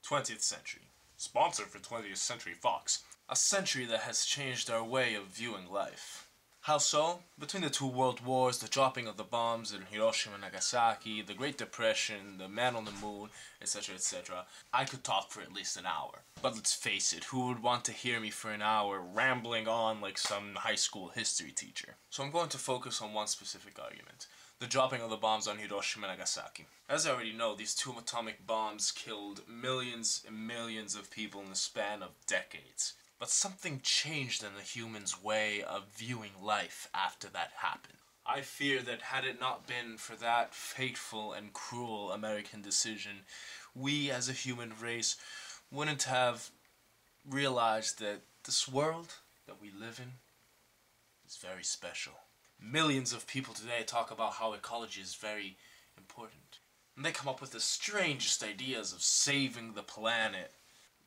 20th century. Sponsor for 20th Century Fox. A century that has changed our way of viewing life. How so? Between the two world wars, the dropping of the bombs in Hiroshima and Nagasaki, the Great Depression, the man on the moon, etc., etc., I could talk for at least an hour. But let's face it, who would want to hear me for an hour rambling on like some high school history teacher? So I'm going to focus on one specific argument. The dropping of the bombs on Hiroshima and Nagasaki. As I already know, these two atomic bombs killed millions and millions of people in the span of decades. But something changed in the human's way of viewing life after that happened. I fear that had it not been for that fateful and cruel American decision, we as a human race wouldn't have realized that this world that we live in is very special. Millions of people today talk about how ecology is very important. And they come up with the strangest ideas of saving the planet,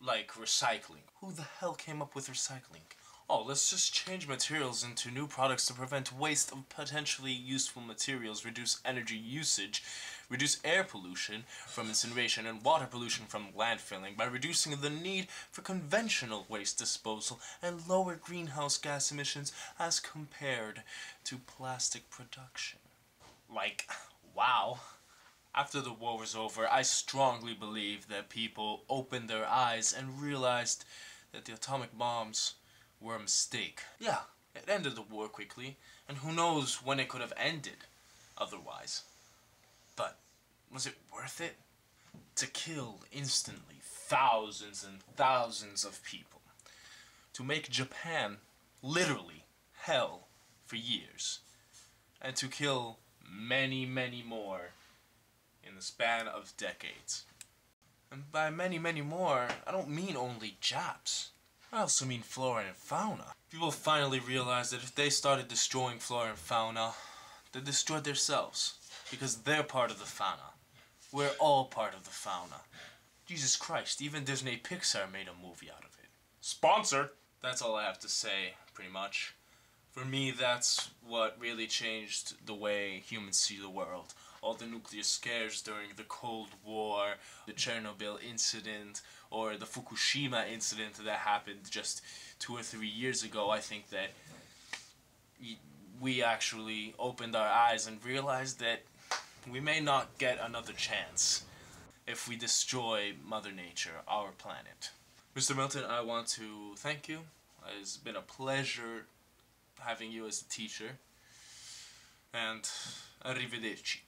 like recycling. Who the hell came up with recycling? Oh, let's just change materials into new products to prevent waste of potentially useful materials, reduce energy usage, reduce air pollution from incineration and water pollution from landfilling by reducing the need for conventional waste disposal and lower greenhouse gas emissions as compared to plastic production. Like, wow. After the war was over, I strongly believe that people opened their eyes and realized that the atomic bombs were a mistake. Yeah, it ended the war quickly, and who knows when it could have ended otherwise. But was it worth it? To kill instantly thousands and thousands of people. To make Japan literally hell for years. And to kill many, many more in the span of decades. And by many, many more, I don't mean only Japs. I also mean flora and fauna. People finally realized that if they started destroying flora and fauna, they destroyed themselves. Because they're part of the fauna. We're all part of the fauna. Jesus Christ, even Disney Pixar made a movie out of it. Sponsor! That's all I have to say, pretty much. For me, that's what really changed the way humans see the world. All the nuclear scares during the Cold War, the Chernobyl incident, or the Fukushima incident that happened just 2 or 3 years ago. I think that we actually opened our eyes and realized that we may not get another chance if we destroy Mother Nature, our planet. Mr. Milton, I want to thank you. It's been a pleasure having you as a teacher. And arrivederci.